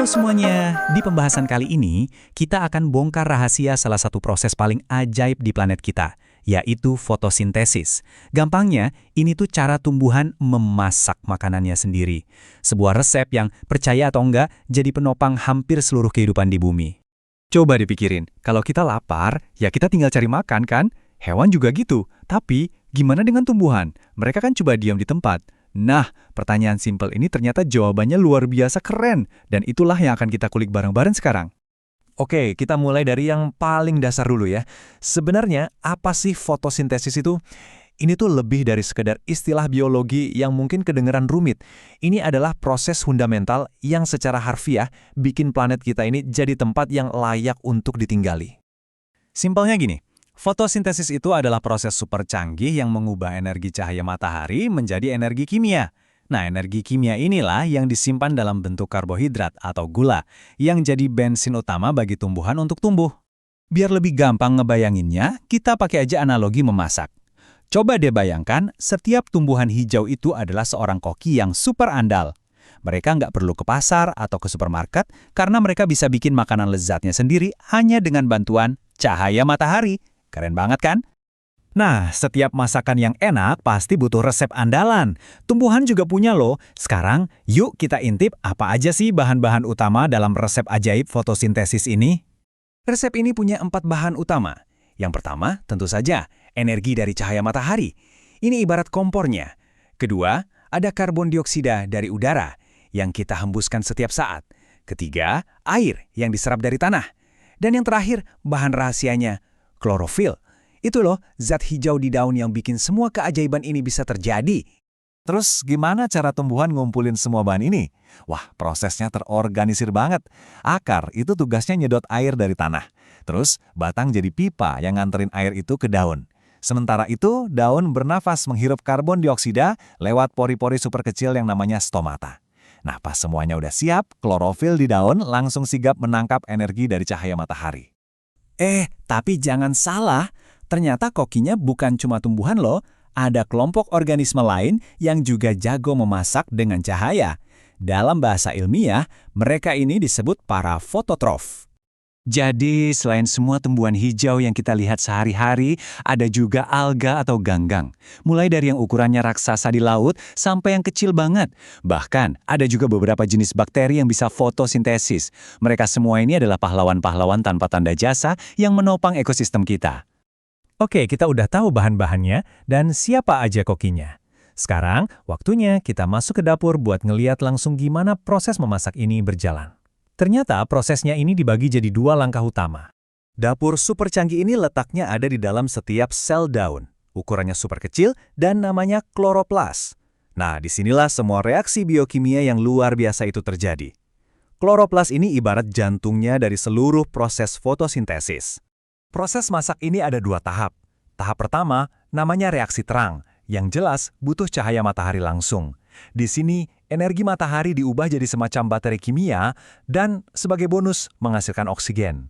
Halo semuanya, di pembahasan kali ini kita akan bongkar rahasia salah satu proses paling ajaib di planet kita, yaitu fotosintesis. Gampangnya, ini tuh cara tumbuhan memasak makanannya sendiri. Sebuah resep yang, percaya atau enggak, jadi penopang hampir seluruh kehidupan di bumi. Coba dipikirin, kalau kita lapar, ya kita tinggal cari makan kan? Hewan juga gitu, tapi gimana dengan tumbuhan? Mereka kan coba diam di tempat. Nah, pertanyaan simpel ini ternyata jawabannya luar biasa keren, dan itulah yang akan kita kulik bareng-bareng sekarang. Oke, kita mulai dari yang paling dasar dulu ya. Sebenarnya, apa sih fotosintesis itu? Ini tuh lebih dari sekedar istilah biologi yang mungkin kedengeran rumit. Ini adalah proses fundamental yang secara harfiah bikin planet kita ini jadi tempat yang layak untuk ditinggali. Simpelnya gini, fotosintesis itu adalah proses super canggih yang mengubah energi cahaya matahari menjadi energi kimia. Nah, energi kimia inilah yang disimpan dalam bentuk karbohidrat atau gula, yang jadi bensin utama bagi tumbuhan untuk tumbuh. Biar lebih gampang ngebayanginnya, kita pakai aja analogi memasak. Coba deh bayangkan, setiap tumbuhan hijau itu adalah seorang koki yang super andal. Mereka nggak perlu ke pasar atau ke supermarket karena mereka bisa bikin makanan lezatnya sendiri hanya dengan bantuan cahaya matahari. Keren banget kan? Nah, setiap masakan yang enak pasti butuh resep andalan. Tumbuhan juga punya loh. Sekarang, yuk kita intip apa aja sih bahan-bahan utama dalam resep ajaib fotosintesis ini. Resep ini punya 4 bahan utama. Yang pertama, tentu saja, energi dari cahaya matahari. Ini ibarat kompornya. Kedua, ada karbon dioksida dari udara yang kita hembuskan setiap saat. Ketiga, air yang diserap dari tanah. Dan yang terakhir, bahan rahasianya, klorofil. Itu loh, zat hijau di daun yang bikin semua keajaiban ini bisa terjadi. Terus gimana cara tumbuhan ngumpulin semua bahan ini? Wah, prosesnya terorganisir banget. Akar itu tugasnya nyedot air dari tanah. Terus batang jadi pipa yang nganterin air itu ke daun. Sementara itu, daun bernafas menghirup karbon dioksida lewat pori-pori super kecil yang namanya stomata. Nah, pas semuanya udah siap, klorofil di daun langsung sigap menangkap energi dari cahaya matahari. Tapi jangan salah. Ternyata kokinya bukan cuma tumbuhan loh. Ada kelompok organisme lain yang juga jago memasak dengan cahaya. Dalam bahasa ilmiah, mereka ini disebut para fototrof. Jadi, selain semua tumbuhan hijau yang kita lihat sehari-hari, ada juga alga atau ganggang. Mulai dari yang ukurannya raksasa di laut sampai yang kecil banget. Bahkan, ada juga beberapa jenis bakteri yang bisa fotosintesis. Mereka semua ini adalah pahlawan-pahlawan tanpa tanda jasa yang menopang ekosistem kita. Oke, kita udah tahu bahan-bahannya dan siapa aja kokinya. Sekarang, waktunya kita masuk ke dapur buat ngeliat langsung gimana proses memasak ini berjalan. Ternyata prosesnya ini dibagi jadi 2 langkah utama. Dapur super canggih ini letaknya ada di dalam setiap sel daun. Ukurannya super kecil dan namanya kloroplas. Nah, disinilah semua reaksi biokimia yang luar biasa itu terjadi. Kloroplas ini ibarat jantungnya dari seluruh proses fotosintesis. Proses masak ini ada 2 tahap. Tahap pertama namanya reaksi terang, yang jelas butuh cahaya matahari langsung. Di sini, energi matahari diubah jadi semacam baterai kimia dan sebagai bonus menghasilkan oksigen.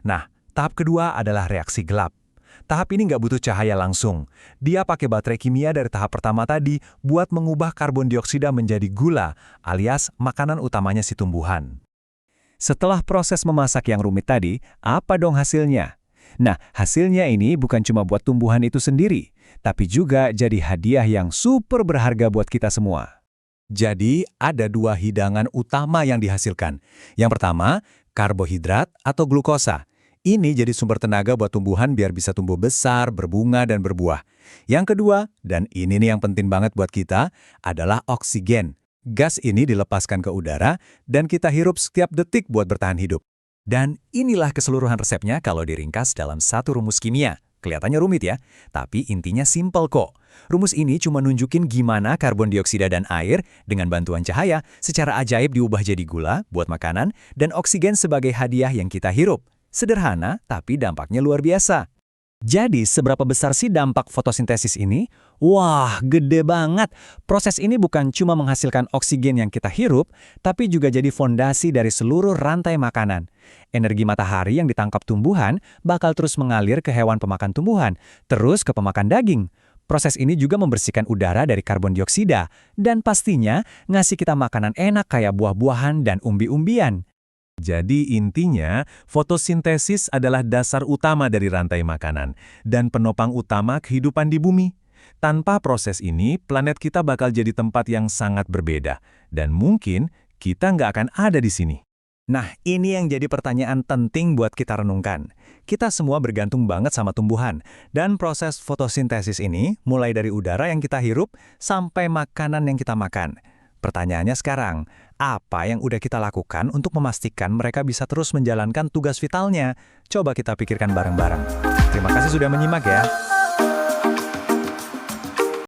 Nah, tahap kedua adalah reaksi gelap. Tahap ini nggak butuh cahaya langsung. Dia pakai baterai kimia dari tahap pertama tadi buat mengubah karbon dioksida menjadi gula, alias makanan utamanya si tumbuhan. Setelah proses memasak yang rumit tadi, apa dong hasilnya? Nah, hasilnya ini bukan cuma buat tumbuhan itu sendiri, tapi juga jadi hadiah yang super berharga buat kita semua. Jadi, ada 2 hidangan utama yang dihasilkan. Yang pertama, karbohidrat atau glukosa. Ini jadi sumber tenaga buat tumbuhan biar bisa tumbuh besar, berbunga, dan berbuah. Yang kedua, dan ini nih yang penting banget buat kita, adalah oksigen. Gas ini dilepaskan ke udara, dan kita hirup setiap detik buat bertahan hidup. Dan inilah keseluruhan resepnya kalau diringkas dalam satu rumus kimia. Kelihatannya rumit ya, tapi intinya simpel kok. Rumus ini cuma nunjukin gimana karbon dioksida dan air dengan bantuan cahaya secara ajaib diubah jadi gula buat makanan dan oksigen sebagai hadiah yang kita hirup. Sederhana, tapi dampaknya luar biasa. Jadi, seberapa besar sih dampak fotosintesis ini? Wah, gede banget. Proses ini bukan cuma menghasilkan oksigen yang kita hirup, tapi juga jadi fondasi dari seluruh rantai makanan. Energi matahari yang ditangkap tumbuhan bakal terus mengalir ke hewan pemakan tumbuhan, terus ke pemakan daging. Proses ini juga membersihkan udara dari karbon dioksida, dan pastinya ngasih kita makanan enak kayak buah-buahan dan umbi-umbian. Jadi intinya, fotosintesis adalah dasar utama dari rantai makanan dan penopang utama kehidupan di bumi. Tanpa proses ini, planet kita bakal jadi tempat yang sangat berbeda. Dan mungkin kita nggak akan ada di sini. Nah, ini yang jadi pertanyaan penting buat kita renungkan. Kita semua bergantung banget sama tumbuhan, dan proses fotosintesis ini mulai dari udara yang kita hirup sampai makanan yang kita makan. Pertanyaannya sekarang, apa yang udah kita lakukan untuk memastikan mereka bisa terus menjalankan tugas vitalnya? Coba kita pikirkan bareng-bareng. Terima kasih sudah menyimak ya.